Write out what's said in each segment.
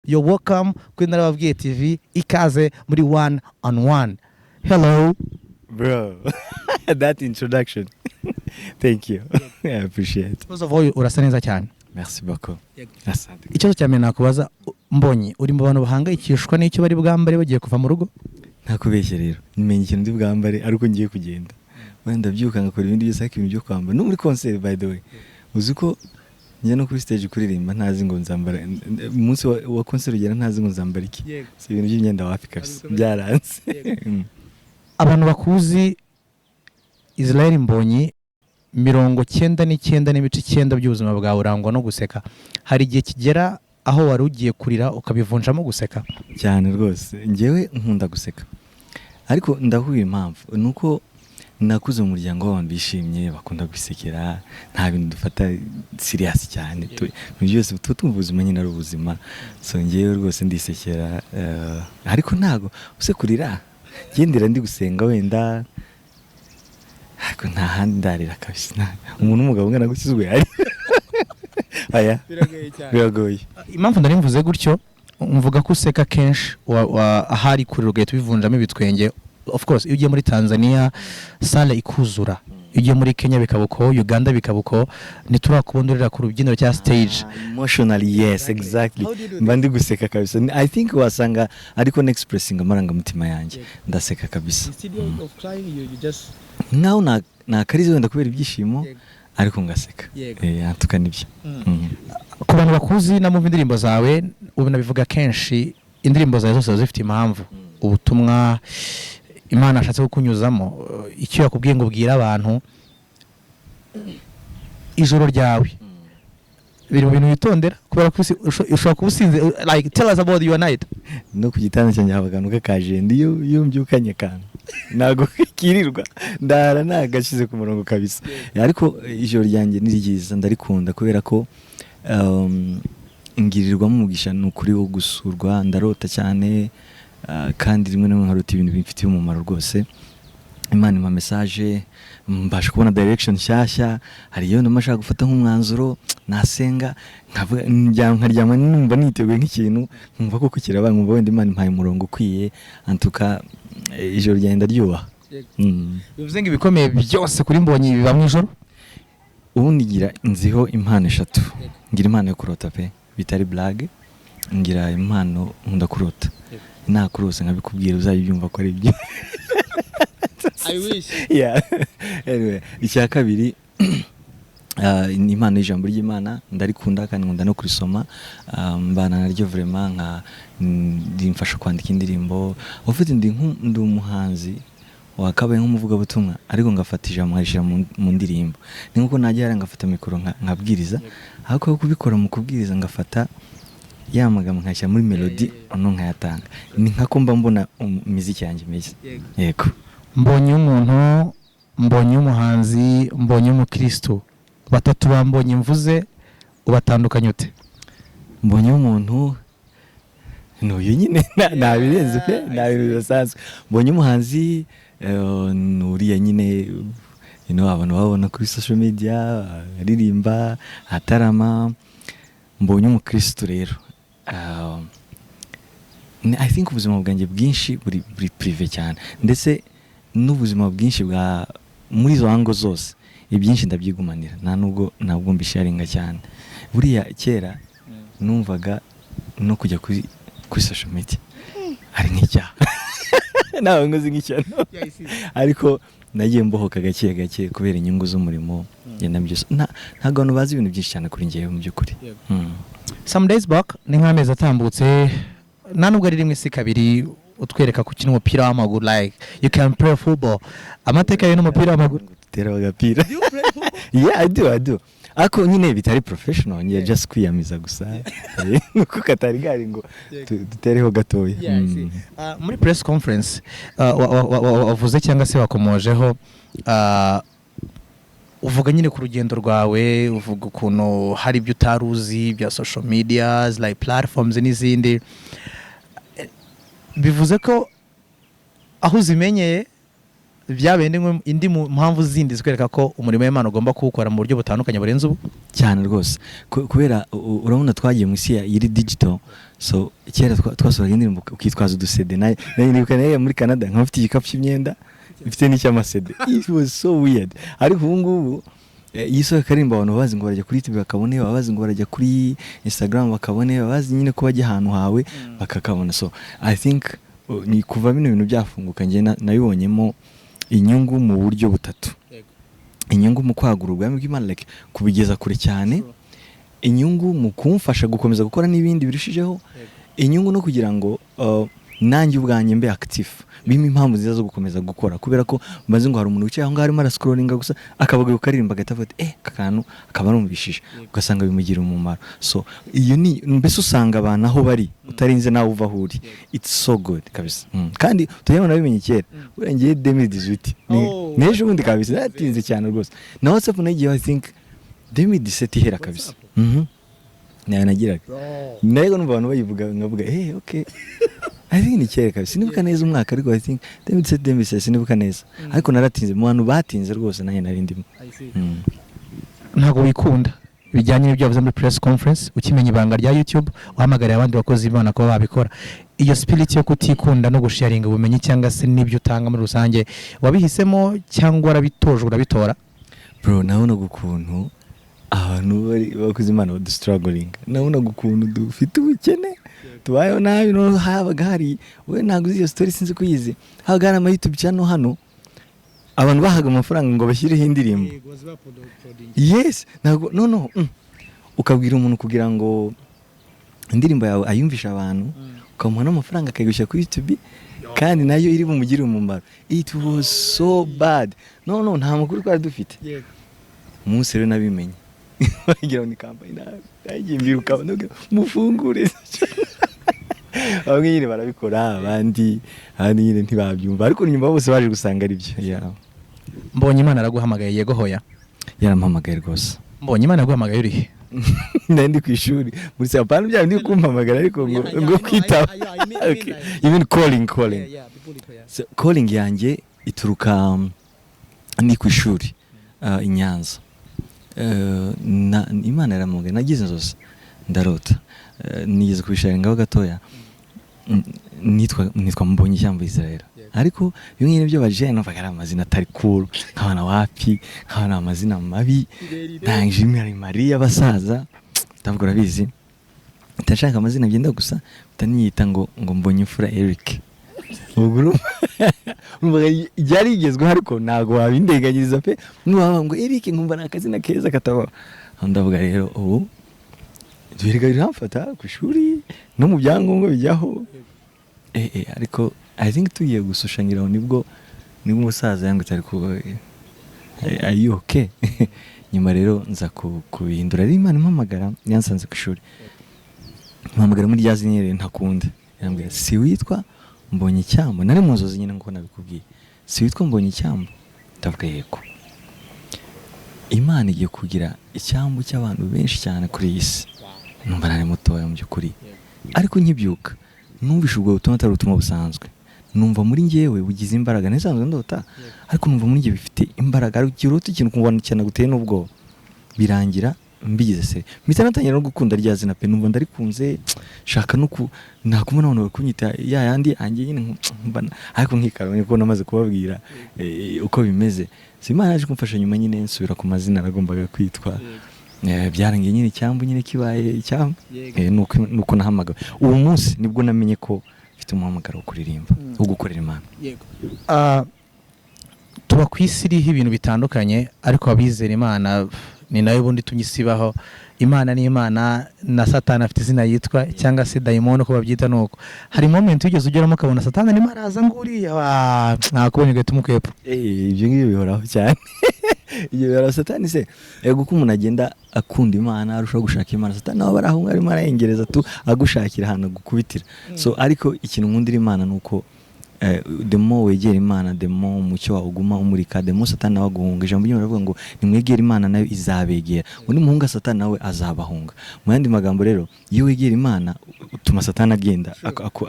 you're welcome kuri Narababwiye TV, ikaze muri one on one. Hello bro. That introduction. Thank you. I appreciate. first of all, urasa neza cyane. Merci beaucoup. Asante. Ikibazo cya mbere nakubaza, Mbonyi, uri mu bantu bahangayikishwa n'icyo bari bwambare bagiye kuva mu rugo? Ntakubeshye rero, nimenya ikintu ndi bwambare ariko ngiye kugenda, wenda byuka ngakora ibindi byose ariko ibintu byo kwambara no muri concert. By the way, uzi ko njya no kuri stage kuririmba ntazi ngo nzambara, umunsi wa concert ugera ntazi ngo nzambara iki, si ibintu by'imyenda wapi kabisa, byaranze. Abantu bakuzi Israel Mbonyi 99.9% by'ubuzima bwawe urangwa no guseka. Hari igihe kigera aho wari ugiye kurira ukabivunjamo guseka? Cyane rwose, njyewe nkunda guseka, ariko ndahuye impamvu nuko nakuze mu muryango w'abantu bishimye bakunda gusekera, nta bintu dufata serious cyane, byose tumva ubuzima nyine ari ubuzima. So njyewe rwose ndisekera, ariko ntago usekurira gendera ndi gusenga wenda, ariko nta handi ndarira kabisa. Umuntu umugabo ngana gukizwe ari aya biragoye. Impamvu ndari mvuze gutyo, mvuga ko useka kenshi ahari kurira ugahita ubivunjamo ibitwenge. Of course iyo ugiye muri Tanzania sale ikuzura, iyo ugiye muri Kenya bikabuko, Uganda bikabuko, ntiturakubondorera ku rubyiniro cya stage. Emotionally yes, exactly. Mba ndi guseka kabisa. I think wasanga ariko expressing amarangamutima yanjye, ndaseka kabisa. Now nakarize wenda kubera ibyishimo ariko ngaseka. Tukanibyo. Ku bantu bakuzi na mu indirimbo zawe ubu nabivuga kenshi, indirimbo zawe zose zifite impamvu, ubutumwa Imana ashatse kukunyuzamo. Icyo yakubwiye ngo bwira abantu, ijoro ryawe biri mu bintu bitondera kubera ko ushobora kubusinze. Like tell us about your night. No ku gitanda cyanjye habaganuka kajende, iyo mbyukanye kana nago kirirwa ndara nagashize ku murongo kabisa. Ariko ijoro ryanjye ni ryiza, ndarikunda kubera ko ngirirwa mu mugisha n'ukuri wo gusurwa, ndarota cyane, kandi rimwe na rimwe nkarota ibintu bimfitiye umumaro rwose. Imana impa message, mbasha kubona direction nshyashya, hari iyo namashaka gufata nk'umwanzuro, nasenga nkaryama numva niteguye nk'ikintu, nkumva ko kiraba, nkumva wenda Imana impaye umurongo ukwiye, antuka ijoro ryenda ryubaha. Bivuze ngo ibikomeye byose kuri Mbonyi biba mu ijoro. Ubundi ngira inziho impano 3. Ngira impano yo kurota pe, bitari blague. Ngira impano nkunda kurota. Nakurose nkabikubwira uzayibyumva ko ari byo. I wish. Yeah. Anyway, icya kabiri impano y'ijambo ry'Imana ndarikunda kandi nkunda no kurisoma, mbana naryo vraiment nka ndimfasha kwandika indirimbo. Ufite ndi umuhanzi wakabaye nk'umuvuga butumwa ariko ngafata ijambo nkarishira mu ndirimbo. Ni nkuko najya ngafata mikoro nkabwiriza, ariko kubikora mu kubwiriza ngafata ya magambo nkashyira muri melody ono nkayatanga. Ni nkako mba mbona imiziki yanjye imeze. Yego. Mbonye umuntu, mbonye umuhanzi, mbonye umukristo, batatu bambonye mvuze, ubatandukanye ute? Mbonye umuntu n'uyu nyine nabirenze pe, nabirenze. Mbonye umuhanzi nuriya nyine abantu babona kuri social media, aririmba, atarama. Mbonye umukristo rero, I think ubuzima bwanjye bwinshi buri privé cyane, ndetse n'ubuzima bwinshi bwa muri izo hango zose ibyinshi ndabyigumanira, ntabwo mbisharinga cyane. Buriya kera numvaga no kujya kuri social media ari nk'icyaha. Nawe ngozi nk'icyaha, ariko nagiye mbohoka gake kubera inyungu z'umurimo yenda byose. Ntabwo abantu bazi ibintu byinshi cyane kuri njyewe mu by'ukuri. Some days back ni nk'amezi atambutse, nta nubwo ari rimwe si kabiri, utwereka ku kintu umupira w'amaguru, like you can play football. Amateka y'ino umupira w'amaguru tera bagapira. Yeah, I do. Ako nyine bitari professional, ngiye just kwiyamiza gusa. Nuko katari gari ngo dutereho gatoya. Muri press conference wavuze cyangwa se wakomojeho, uvuga nyine ku rugendo rwawe, uvuga ukuntu hari ibyo utaruzi bya social medias like platforms n'izindi. Bivuze ko aho uzimenyeye byabende indi mpamvu zindi zikwereka ko umurimo w'Imana ugomba kuwukora mu buryo butandukanye burenze ubu cyane rwose kubera urabona twagiye mu isi yiri digital so kera twasohoraga indirimbo ukitwaza udusede nayo nibuka nayo muri Canada nkafite igikapu cy'imyenda ifite n'icyamasede it was so weird ariko ubu ngubu yisohoye karimba abantu bazi ngo barajya kuri YouTube bakabone babazi ngo barajya kuri Instagram bakabone babazi nyine ko bajya ahantu hawe bakakabona so I think ni kuva bino bintu byafunguka nge nabibonyemo inyungu mu buryo butatu inyungu mu kwagura ubwami bw'Imana like kubigeza kure cyane inyungu mu kumfasha gukomeza gukora n'ibindi birushijeho inyungu no kugira ngo nanjye ubwanjye mbe active bimwe impamvu ziza zo gukomeza gukora kubera ko mbaze ngo hari umuntu wicaye aho ngaho arimo arascrollinga gusa akabaga ukaririmba agatavuga kakantu akaba arumvishije ugasanga bimugira umumaro so iyo ni mbese usanga abantu aho bari utarinze nawe uva aho uri it's so good kabisa kandi tuyabona bimenye kera urengeye 2018 n'ejo bundi kabisa natinze cyane rwose na WhatsApp nagiye I think 2017 ihera kabisa nagiraga nayo numva abantu bayivuga ngavuga okay I think ni kera kabisa sinibuka neza umwaka ariko I think 2017 sinibuka neza ariko naratinze mu bantu batinze rwose nanjye narindimo ntago wikunda bijyanye n'ibyo yavuze muri press conference ukimenya ibanga rya YouTube uhamagariye abandi bakozi b'Imana ko babikora iyo spirit yo kutikunda no gusharinga ubumenyi cyangwa se n'ibyo utanga muri rusange wabihisemo cyangwa warabitojwe urabitora bro nabona gukuntu abantu bari bakoze Imana badu struggling nabona gukuntu dufite ubukene tubayeho nabi no habaga hari we ntago uzi iyo story sinzi kuyizi habaga hari ama YouTube channel hano abantu bahaga amafaranga ngo bashyireho indirimbo yes ntago no ukabwira umuntu kugira ngo indirimbo yawe ayumvisha abantu ukamuha n'amafaranga akayigushyira kuri YouTube kandi nayo iri bumugire umumaro it was so bad no nta makuru twari dufite umunsi rero nabimenye bagira ni campaign nagiye mbiruka mufungure abanyine barabikora abandi nyine ntibabyumva ariko nyuma bose baje gusanga ari byo mbonye Imana araguhamagaye yego hoya yarampamagaye rwose mbonye Imana araguhamagaye uri ndi ku ishuri muri sapana bya ndi kumpamagara ariko ngo kwitaba okay you mean calling so calling yanjye ituruka ndi ku ishuri i Nyanza Imana yarampamagaye nagize inzozi ndarota nigeze kubisharingaho gatoya nitwa Mbonye Ishyamba Israel ariko bimwe n'ibyo baje numvaga ari amazina atari cool nk'abana wapi nk'abana amazina mabi ntangije Maria abasaza ndavuga urabizi ndashaka amazina byenda gusa utaniyita ngo Mbonye Imfura Eric ubwo numvaga yari igezweho ariko ntago wabindeganyiriza pe n'uwaba ngo Eric nkumva nakazina keza kataba ndavuga rero ubu Dwiriga biramfata ku ishuri no mu byangombwa bijyaho ariko I think tugiye gusushanyiraho nibwo umusaza yangu tari ku okay nyuma rero nza kubihindura ari Imana impamagara yansanze ku ishuri impamagara muri ryazinyere ntakunda yambwira si witwa Mbonye Icyambo nari mu nzozi nyine ngo nabikubwiye si witwa Mbonye Icyambo ndavuga yego Imana igiye kugira icyambu cy'abantu benshi cyane kuri iyi si numva nari mutoya mu by'ukuri ariko nkibyuka numvishe ubwo butumwa atari ubutumwa busanzwe numva muri njyewe bugize imbaraga n'isanzwe ndota ariko numva muri njye bifite imbaraga ariko kirota ikintu kumubona cyane guteye n'ubwo birangira mbigize se mpita natangira no gukunda rya zina pe numva ndarikunze shaka no nakuma none bakunyita ya yandi angiye nyine ariko nkikarone ko namaze kubabwira uko bimeze Imana yaje kumfasha nyuma nyine nsubira ku mazina nagombaga kwitwa byarangiye nyine Icyambu nyine kibaye Icyambu nuko nahamagawe uwo munsi nibwo namenye ko mfite umuhamagaro wo kuririmba wo gukorera Imana tuba ku isi iriho ibintu bitandukanye ariko abizera Imana ni nayo bundi tunyisibaho Imana ni Imana na Satani afite izina yitwa cyangwa se daimon ko babyita nuko hari moment ugeze ugeramo ukabona Satani ni maraza nguriya nakubonye gato mukwepo ibyo ngiye bihoraho cyane iyo yara Satani se yego ko umuntu agenda akunda Imana arushaho gushaka Imana Satani nawe barahunga arimo arayengereza tu agushakira hano gukubitira so ariko ikintu nkundira Imana nuko the more wegera Imana the more umucyo waguma umurika the more Satani nawe aguhunga ijambo ry'Imana rivuga ngo nimwegera Imana nayo izabegera undi muhunga Satani nawe azabahunga mu yandi magambo rero iyo wegera Imana utuma Satani agenda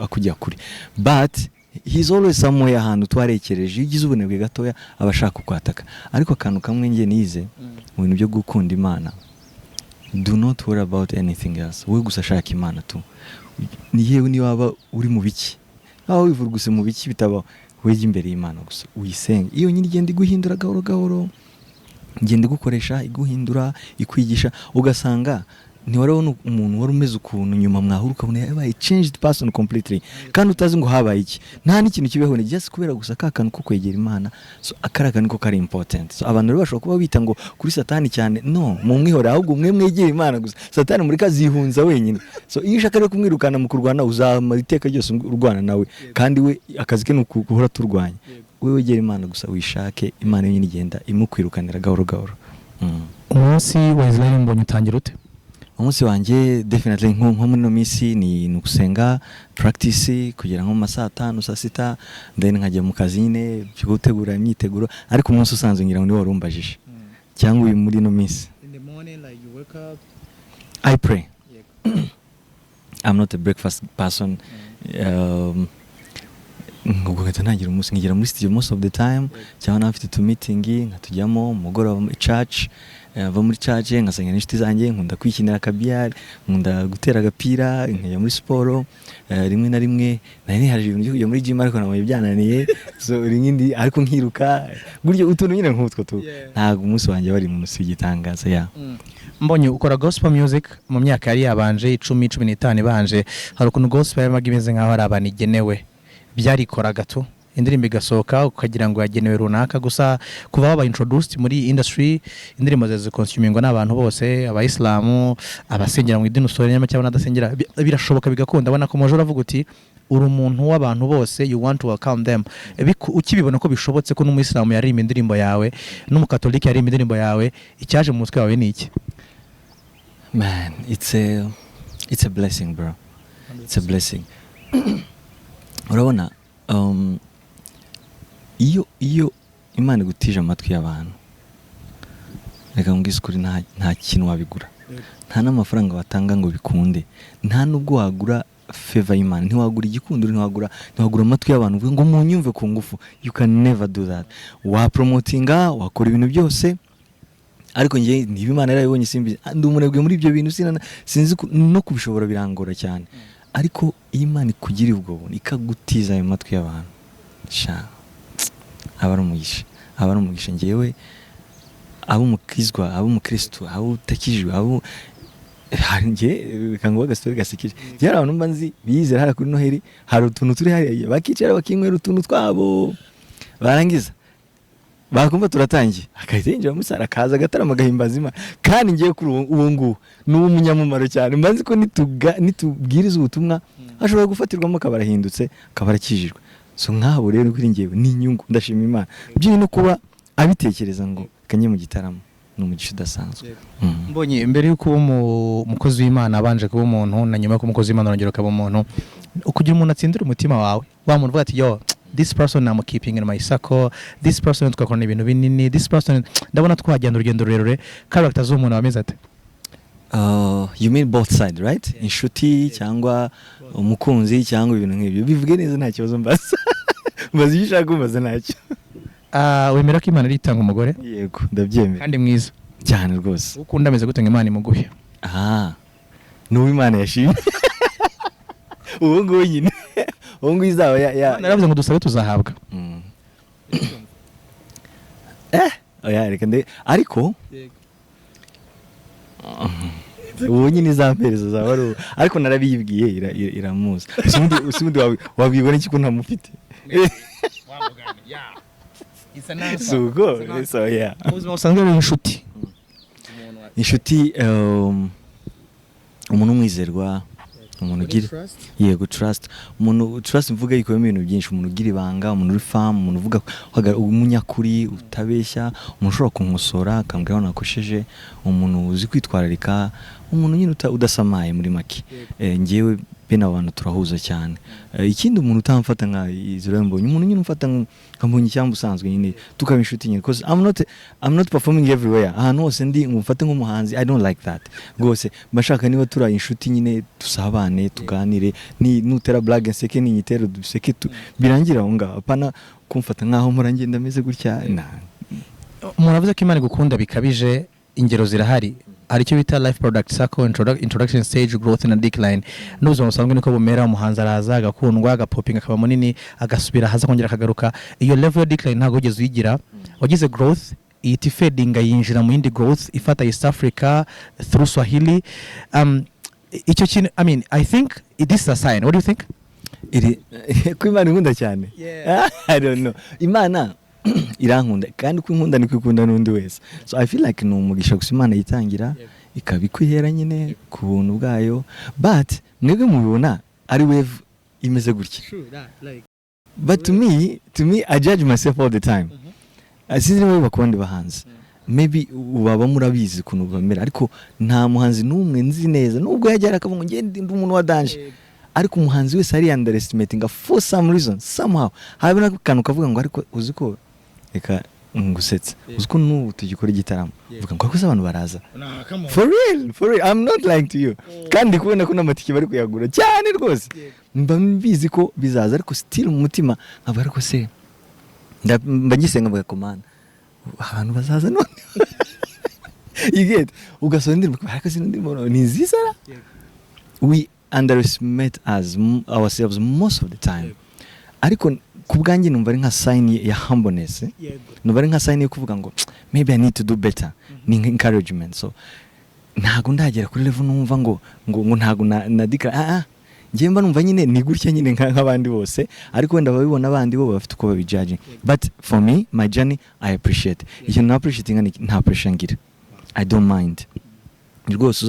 akujya kuri but he's always somewhere ahantu twarekereje. Iyo ugize ubunebwe gatoya aba ashaka kwataka. Ariko akantu kamwe ngiye nize mu bintu byo gukunda Imana, do not worry about anything else. Wowe gusa shaka Imana tu. Ni yewe ni waba uri mu biki, aho wivuruguse mu biki bitabaho, wege imbere y'Imana gusa uyisenge. Iyo nyine igenda iguhindura gahoro gahoro, igenda igukoresha, iguhindura, ikwigisha, ugasanga ntiwarabona umuntu wari umeze ukuntu nyuma mwahura ukabona yabaye changed person completely, kandi utazi ngo habaye iki. Nta n'ikintu kibeho, ni just kubera gusa kakantu ko kwegera Imana. So akaraka niko kari important. So abantu rero bashobora kuba bita ngo kuri Satani cyane, no, mu mwihora ahubwo mwe mwegera Imana gusa. Satani muri kazihunza wenyine. So iyo ushaka rero kumwirukana mu kurwana, uzamara iteka ryose urwana nawe, kandi we akazi ke nukuhora turwanya. Wewe wegera Imana gusa, wishake Imana yenyine igenda imukwirukanira gahoro gahoro. Umunsi wa Israel mbonye utangira ute? Umunsi wanjye definitely nko muri no minsi ni gusenga, practice kugira nko masaa 5 saa 6, then nkajya mu kazi nyine cyo gutegura imyiteguro. Ariko umunsi usanzwe ngira ngo ni warumbajije cyangwa uyu muri no minsi. In the morning, like you wake up, I pray. I'm not a breakfast person. Ngo gatangira umunsi ngira muri studio most of the time, cyangwa nafite to meeting nkatujyamo umugoroba mu church. Va muri church ngasanga n'inshuti zanjye, nkunda kwikinira akabiyari, nkunda gutera agapira, nkajya muri siporo. Rimwe na rimwe nari haje ibintu byo kujya muri gym ariko namaye byananiye, so ringindi ariko nkiruka guryo utuntu nyine nk'utwo tu. Ntago umunsi wanjye bari mu musi gitangaza ya. Mbonye ukora gospel music mu myaka yari yabanje 10-15 banje, hari ukuntu gospel yamaga imeze nkaho ari abantu igenewe, byarikora gato indirimbo igasohoka ukagira ngo yagenewe runaka, gusa kuva baba introduced muri industry indirimbo zaze consumingwa n'abantu bose, abayisilamu, abasengera mu idini usore nyama cyangwa nadasengera, birashoboka bigakunda. Abona ko mujora avuga uti uri umuntu w'abantu bose, you want to welcome them. Ukibibona ko bishobotse ko n'umuyisilamu yarimo indirimbo yawe, n'umukatolika yarimo indirimbo yawe, icyaje mu mutwe wawe ni iki? Man, it's a blessing, bro. It's a blessing. Urabona iyo Imana igutije amatwi y'abantu, reka ngise kuri nta kintu wabigura, nta n'amafaranga watanga ngo bikunde, nta nubwo wagura favor y'Imana, ntiwagura igikundiro, ntiwagura amatwi y'abantu ngo munyumve ku ngufu. You can never do that. Wa promotinga, wakora ibintu byose, ariko ngiye niba Imana yarabibonye simbi ndi umunebwe muri ibyo bintu, sinzi no kubishobora, birangora cyane. Ariko Imana kugira ubwo buntu ikagutiza ayo matwi y'abantu, sha abari umugisha. Ngewe abo mukizwa, abo mukristo, abo utakijwe, abo hanjye kango gastori gasikije. Yari abantu mbanzi bizera hari kuri Noheli, hari utuntu turi hari bakicara bakinywera utuntu twabo, barangiza bakumva turatangiye, akazenje bamusara kaza agatarama gahimbaza Imana. Kandi ngiye kuri ubu ngubu n'uwo munyamumaro cyane, mbanzi ko nitubwiriza ubutumwa ashobora gufatirwamo kabarahindutse, kabarakijijwe. So nkabo rero kuri ngewe ni inyungu, ndashima Imana byo no kuba abitekereza ngo kanye mu gitaramo n'umugisha udasanzwe. Mbonye imbere yuko umukozi w'Imana abanje kuba umuntu, na nyuma ko umukozi w'Imana arongera akaba umuntu, ukugira umuntu atsindira umutima wawe, wa muntu uvuga ati yo this person I'm keeping in my circle, this person twakora ibintu binini, this person ndabona twagenda urugendo rurerure. Character z'umuntu ameze ate? You mean both side, right? Inshuti cyangwa umukunzi cyangwa ibintu nk'ibyo, bivuge neza nta kibazo mbaza. Mbaza icyo ushaka kumbaza ntacyo. Wemera ko Imana ari itanga umugore? Yego, ndabyemera. Kandi mwiza cyane rwose. Ukunda ameze gute ngo Imana imuguhe? N'uwo Imana yashimye. Uwo ngo nyine. Uwo ngo izaba naravuze ngo dusabe tuzahabwa. Oya reka ariko uwo nyine izampereza zaba ari, ariko narabiyibwiye iramuza. Usundi wabwibona iki ko ntamufite? Sugo, so yeah. Ubuzima busanzwe ari inshuti. Inshuti umuntu umwizerwa, umuntu ugira yego trust, umuntu trust mvuga yikoma ibintu byinshi, umuntu ugira ibanga, umuntu uri fam, umuntu uvuga umunyakuri, utabeshya, umuntu ushobora kumusora akambwira nakosheje, umuntu uzi kwitwararika, umuntu nyine udasamaye muri make. Ngewe bene abantu turahuza cyane. Ikindi umuntu utamfata nka Israel Mbonyi, umuntu nyine umfata nkambonye cyangwa usanzwe nyine tukaba inshuti nyine, because I'm not performing everywhere. Ahantu hose ndi ngumfate nk'umuhanzi, I don't like that rwose. Bashaka niba turi inshuti nyine tusabane tuganire, ni nutera blague nseke ni nyitero duseke birangira aho ngaho, apana kumfata nkaho murangenda meze gutya. Muravuze ko Imana igukunda bikabije, ingero zirahari. Hari icyo bita life product cycle, introduction stage, growth and decline. N'ubuzima busanzwe niko bumera, umuhanzi araza agakundwa agapopinga akaba munini agasubira haza kongera akagaruka. Iyo level decline ntago ugeze uyigira, wagize growth ihita fading yinjira mu yindi growth ifata East Africa through Swahili. Icyo kintu, I mean, I think this is a sign. What do you think? Ko Imana inkunda cyane. I don't know. Imana irankunda kandi ko inkunda niko ikunda n'undi wese. So I feel like no umugisha gusa Imana yitangira ikabikwihera nyine ku buntu bwayo, but mwebwe mubibona ari wave imeze gutya. But to me I judge myself all the time. Sinzi niba bakubandi bahanzi, maybe ubaba murabizi kuntu bamera, ariko nta muhanzi n'umwe nzi neza nubwo yajya akavuga ngo ndi umuntu wa danger, ariko umuhanzi wese ari underestimating for some reason somehow. Habe nakantu kavuga ngo ariko uziko reka ngusetse, uziko n'ubu tugikora igitaramo uvuga ngo ko abantu baraza for real I'm not lying to you. Kandi kubona ko n'amatike bari kuyagura cyane rwose, mba mbizi ko bizaza, ariko still mu mutima nkaba ariko se mba ngisenga mvuga komana abantu bazaza none you get ugasondera ariko sinundimo ni zisara. We underestimate ourselves most of the time, ariko kubwanjye numva ari nka sign ya humbleness, numva ari nka sign yo kuvuga ngo maybe I need to do better, ni encouragement. So ntago ndagera kuri level numva ngo ntago nadika ngiye mba numva nyine ni gutya nyine nk'abandi bose, ariko wenda babibona abandi bo bafite uko babijudge. But for me, my journey, I appreciate. Ikintu na appreciating nta pressure ngira, I don't mind rwose.